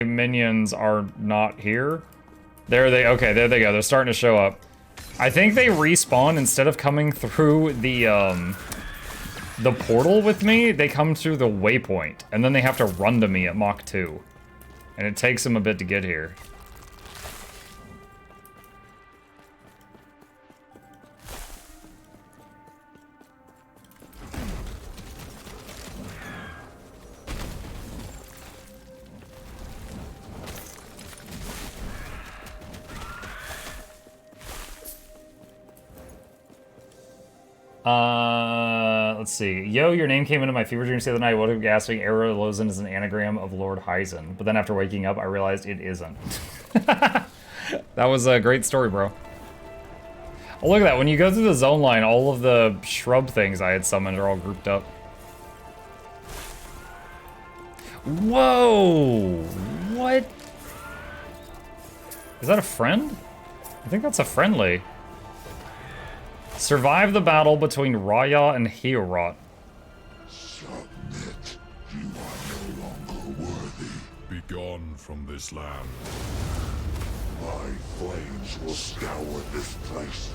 minions are not here. Okay, there they go. They're starting to show up. I think they respawn instead of coming through the portal with me, they come through the waypoint, and then they have to run to me at Mach 2. And it takes them a bit to get here. Let's see. Yo, your name came into my fever dreams the other night. What if gasping Arrow Lozen is an anagram of Lord Hyzen? But then after waking up, I realized it isn't. That was a great story, bro. Oh, look at that. When you go through the zone line, all of the shrub things I had summoned are all grouped up. Whoa! What? Is that a friend? I think that's a friendly. Survive the battle between Raya and Heorot. Submit. You are no longer worthy. Be gone from this land. My flames will scour this place.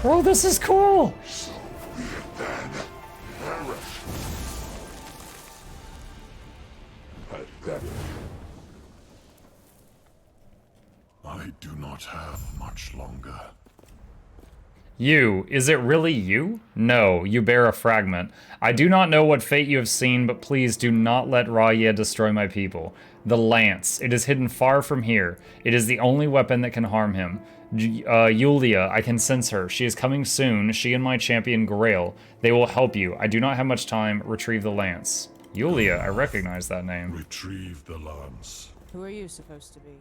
Bro, this is cool! So be it then. Perish. Pathetic. I do not have much longer. You, is it really you? No, you bear a fragment. I do not know what fate you have seen, but please do not let Raya destroy my people. The lance, it is hidden far from here. It is the only weapon that can harm him. Yulia, I can sense her. She is coming soon, she and my champion Grail. They will help you. I do not have much time. Retrieve the lance. Yulia, I recognize that name. Retrieve the lance. Who are you supposed to be?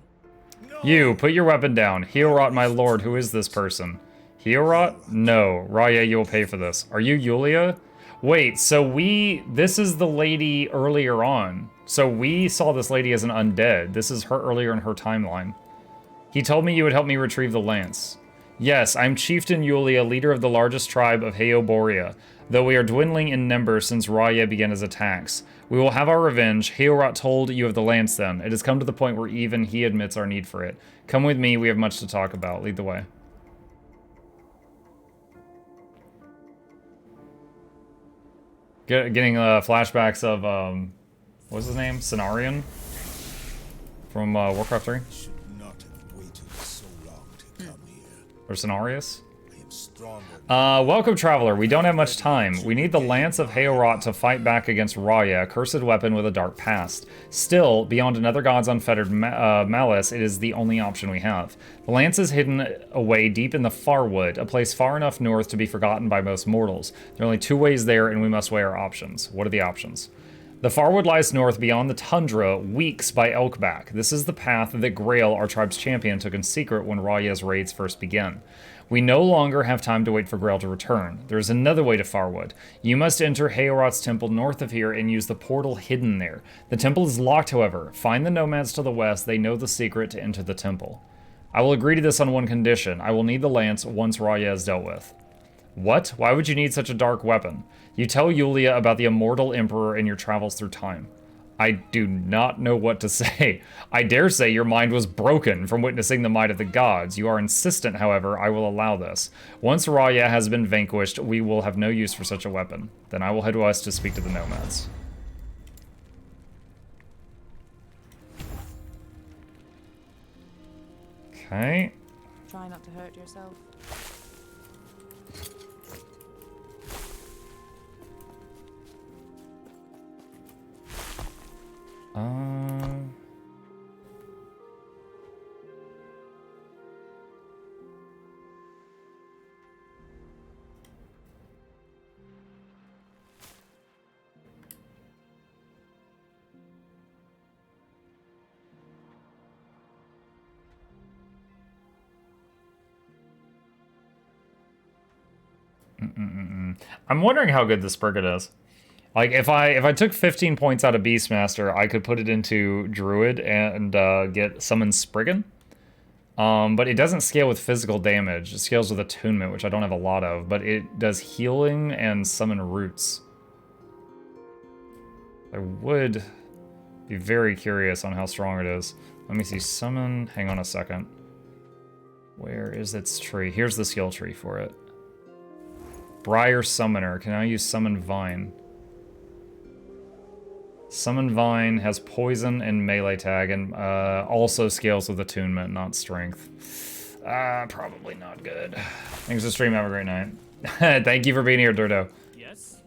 You, put your weapon down. Heorot, my lord, who is this person? Heorot? No. Raya, you will pay for this. Are you Yulia? Wait, so this is the lady earlier on. So we saw this lady as an undead. This is her earlier in her timeline. He told me you would help me retrieve the lance. Yes, I'm Chieftain Yulia, leader of the largest tribe of Heoboria, though we are dwindling in numbers since Raya began his attacks. We will have our revenge. Heorot told you of the lance then. It has come to the point where even he admits our need for it. Come with me, we have much to talk about. Lead the way. Getting flashbacks of, what's his name? Cenarion? From Warcraft 3? Should not have waited so long to come here. Or Cenarius? I am stronger. Welcome, Traveler. We don't have much time. We need the Lance of Heorot to fight back against Raya, a cursed weapon with a dark past. Still, beyond another god's unfettered malice, it is the only option we have. The Lance is hidden away deep in the Farwood, a place far enough north to be forgotten by most mortals. There are only two ways there, and we must weigh our options. What are the options? The Farwood lies north beyond the tundra, weeks by Elkback. This is the path that Grail, our tribe's champion, took in secret when Raya's raids first began. We no longer have time to wait for Grail to return. There is another way to Farwood. You must enter Heorot's temple north of here and use the portal hidden there. The temple is locked, however. Find the nomads to the west. They know the secret to enter the temple. I will agree to this on one condition. I will need the lance once Raya is dealt with. What? Why would you need such a dark weapon? You tell Yulia about the immortal emperor in your travels through time. I do not know what to say. I dare say your mind was broken from witnessing the might of the gods. You are insistent, however, I will allow this. Once Raya has been vanquished, we will have no use for such a weapon. Then I will head west to speak to the nomads. Okay. Try not to hurt yourself. I'm wondering how good this Spriggan is. Like, if I took 15 points out of Beastmaster, I could put it into Druid and get Summon Spriggan. But it doesn't scale with physical damage. It scales with attunement, which I don't have a lot of, but it does healing and summon roots. I would Be very curious on how strong it is. Let me see. Summon. Hang on a second. Where is its tree? Here's the skill tree for it. Briar Summoner. Can I use Summon Vine? Summon Vine has poison and melee tag, and also scales with attunement, not strength. Probably not good. Thanks for the stream. Have a great night. Thank you for being here, Durdo. Yes?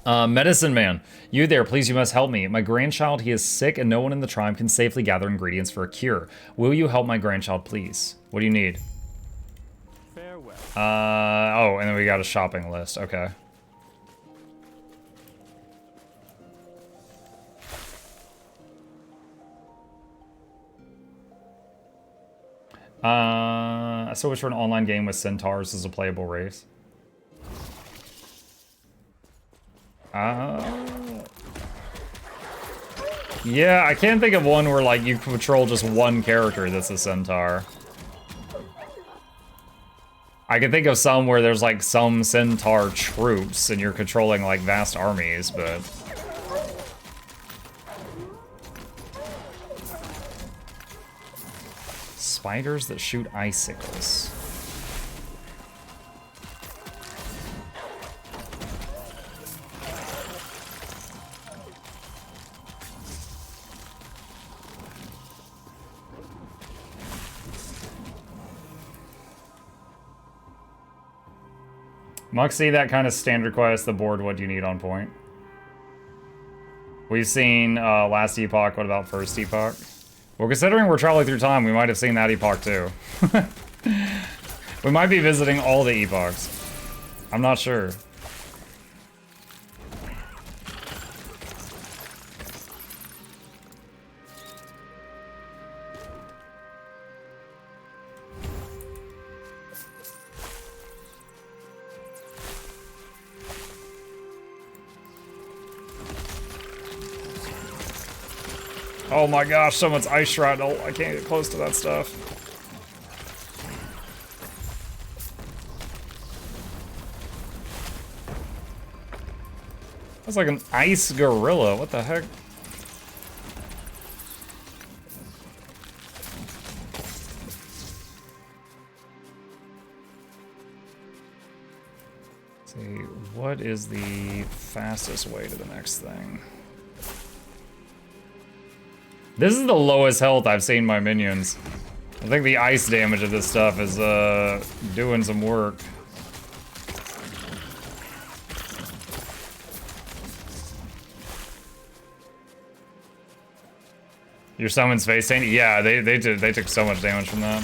Medicine Man. You there, please, you must help me. My grandchild, he is sick, and no one in the tribe can safely gather ingredients for a cure. Will you help my grandchild, please? What do you need? Farewell. Oh, and then we got a shopping list. Okay. I still wish for an online game with centaurs as a playable race. Yeah, I can't think of one where, like, you control just one character that's a centaur. I can think of some where there's, like, some centaur troops and you're controlling, like, vast armies, but... Spiders that shoot icicles. Muxie, that kind of standard quest, the board, what do you need on point? We've seen last Epoch, what about first Epoch? Well, considering we're traveling through time, we might have seen that Epoch too. We might be visiting all the Epochs. I'm not sure. Oh my gosh, someone's ice shrapnel. I can't get close to that stuff. That's like an ice gorilla. What the heck? Let's see, what is the fastest way to the next thing? This is the lowest health I've seen my minions. I think the ice damage of this stuff is doing some work. Your summon's face tainted? Yeah, they took so much damage from that.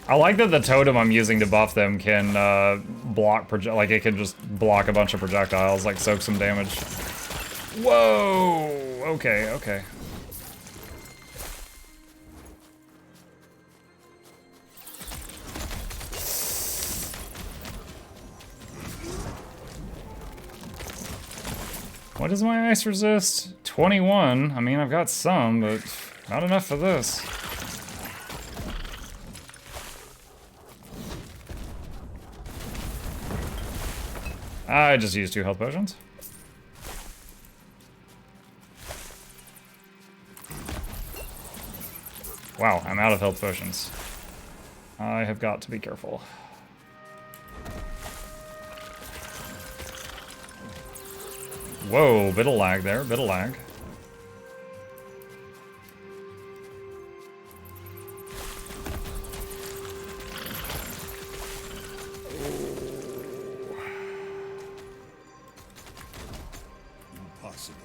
I like that the totem I'm using to buff them can block like it can just block a bunch of projectiles, like soak some damage. Whoa! Okay, okay. What does my ice resist? 21. I mean, I've got some, but not enough for this. I just used 2 health potions. Wow, I'm out of health potions. I have got to be careful. Whoa, bit of lag there, bit of lag. Impossible.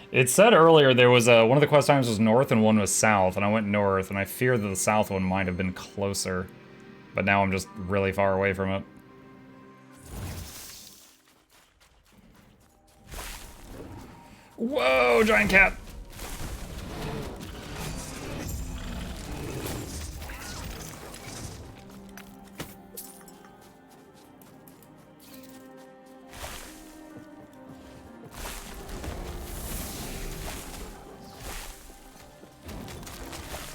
It said earlier there was one of the quest times was north and one was south, and I went north, and I fear that the south one might have been closer. But now I'm just really far away from it. Whoa, giant cat!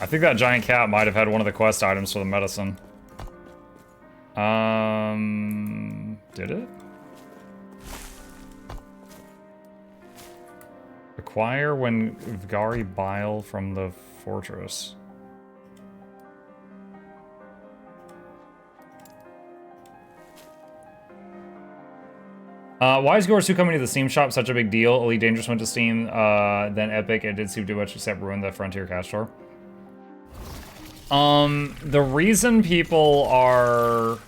I think that giant cat might have had one of the quest items for the medicine. Did it? Acquire when Vgari bile from the fortress. Why is Gorsu coming to the Steam shop such a big deal? Elite Dangerous went to Steam, then Epic. It did seem to do much except ruin the Frontier cash store. The reason people are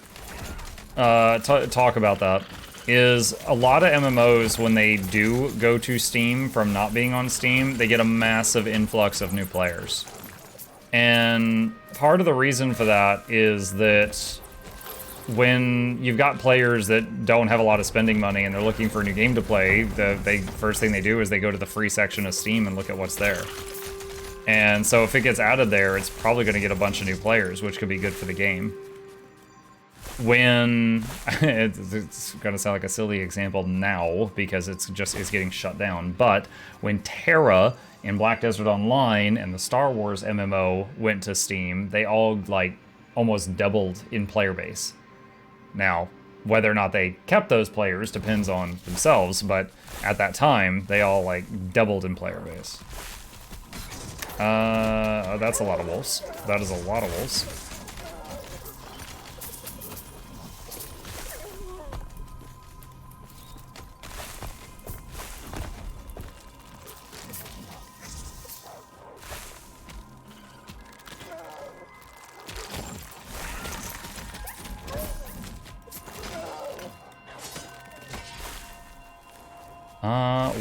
talk about that is a lot of MMOs, when they do go to Steam from not being on Steam, they get a massive influx of new players. And part of the reason for that is that when you've got players that don't have a lot of spending money and they're looking for a new game to play, the first thing they do is they go to the free section of Steam and look at what's there. And so if it gets added there, it's probably going to get a bunch of new players, which could be good for the game. When it's going to sound like a silly example now because it's getting shut down, but when Terra and Black Desert Online and the Star Wars MMO went to Steam, they all like almost doubled in player base. Now, whether or not they kept those players depends on themselves, but at that time they all like doubled in player base. That's a lot of wolves. That is a lot of wolves.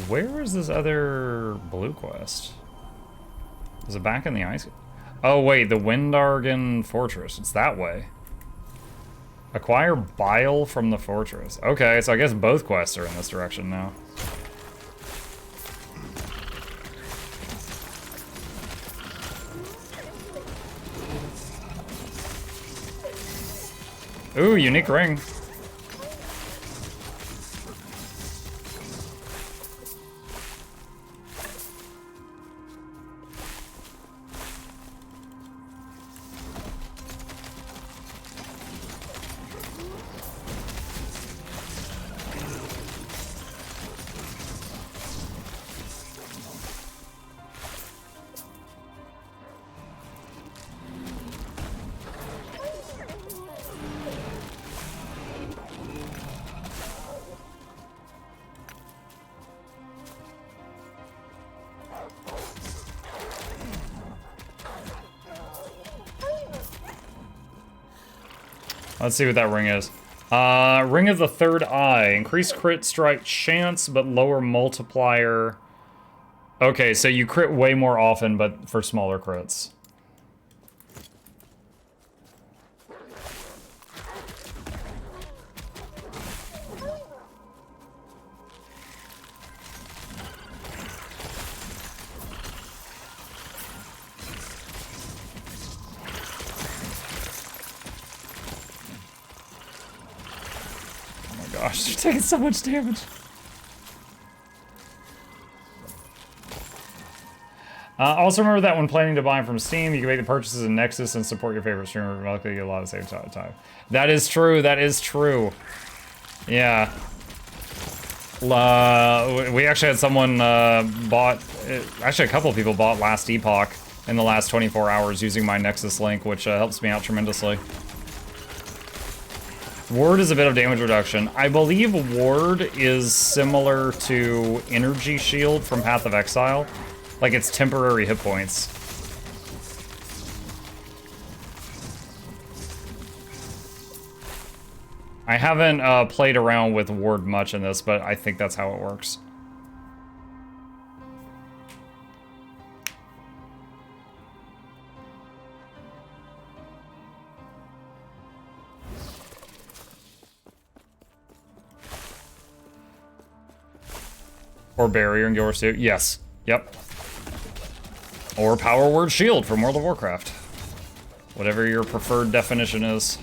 Where is this other blue quest? Is it back in the ice? Oh wait, the Windargan Fortress. It's that way. Acquire bile from the fortress. Okay, so I guess both quests are in this direction now. Ooh, unique ring. Let's see what that ring is. Ring of the Third Eye. Increase crit strike chance, but lower multiplier. Okay, so you crit way more often, but for smaller crits. Gosh, you're taking so much damage. Also remember that when planning to buy from Steam, you can make the purchases in Nexus and support your favorite streamer. Luckily, you get a lot of save time. That is true. That is true. Yeah. We actually had someone bought. Actually, a couple of people bought last Epoch in the last 24 hours using my Nexus link, which helps me out tremendously. Ward is a bit of damage reduction. I believe Ward is similar to Energy Shield from Path of Exile. Like, it's temporary hit points. I haven't played around with Ward much in this, but I think that's how it works. Or barrier in Guild Suit. Yes. Yep. Or Power Word Shield from World of Warcraft. Whatever your preferred definition is.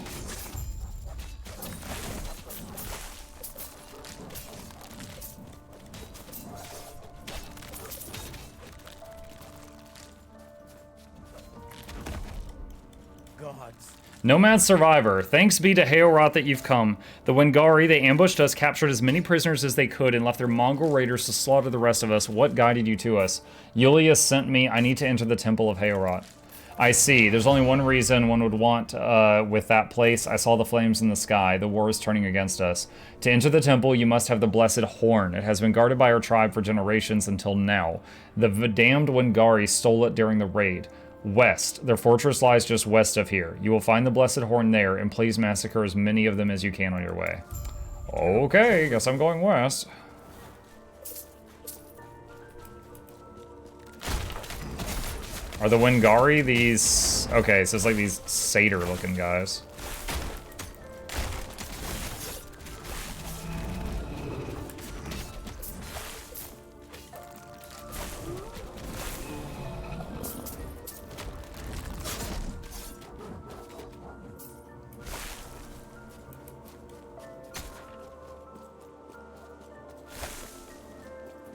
gods. Nomad Survivor, thanks be to Heorot that you've come. The Wengari, they ambushed us, captured as many prisoners as they could, and left their Mongol raiders to slaughter the rest of us. What guided you to us? Yulia sent me. I need to enter the Temple of Heorot. I see. There's only one reason one would want with that place. I saw the flames in the sky. The war is turning against us. To enter the temple, you must have the Blessed Horn. It has been guarded by our tribe for generations until now. The damned Wengari stole it during the raid. West. Their fortress lies just west of here. You will find the Blessed Horn there, and please massacre as many of them as you can on your way. Okay, guess I'm going west. Are the Wengari these... Okay, so it's like these satyr-looking guys.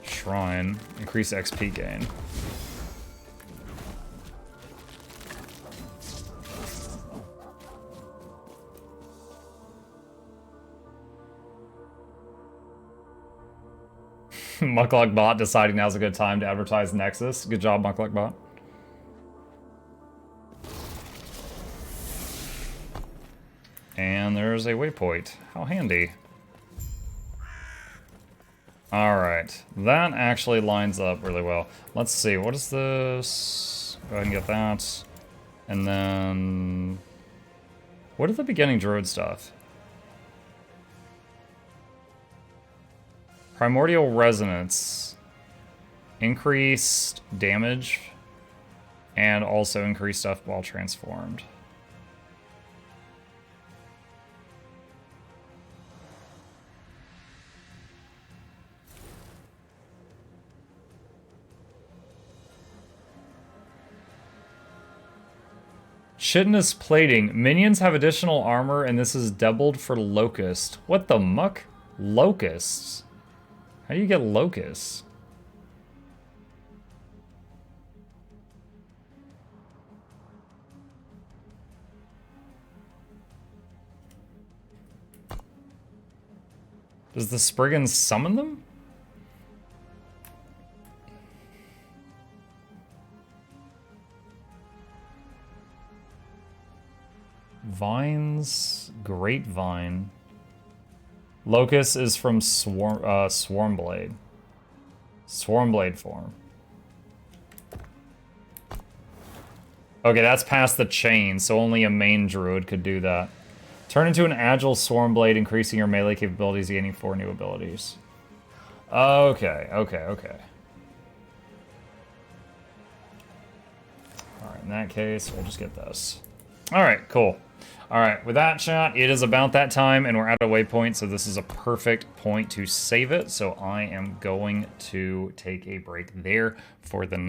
Shrine. Increase XP gain. Mukluk bot deciding now's a good time to advertise Nexus. Good job, Mukluk bot. And there's a waypoint. How handy. Alright, that actually lines up really well. Let's see, what is this? Go ahead and get that. And then... what is the beginning druid stuff? Primordial Resonance. Increased damage. And also increased stuff while transformed. Chitinous plating. Minions have additional armor, and this is doubled for Locust. What the muck? Locusts? How do you get locusts? Does the Spriggan summon them? Vines, Grapevine. Locust is from Swarmblade. Swarmblade form. Okay, that's past the chain, so only a main druid could do that. Turn into an agile Swarmblade, increasing your melee capabilities, gaining 4 new abilities. Okay. Alright, in that case, we'll just get this. Alright, cool. Alright, with that, chat, it is about that time, and we're at a waypoint, so this is a perfect point to save it. So I am going to take a break there for the night.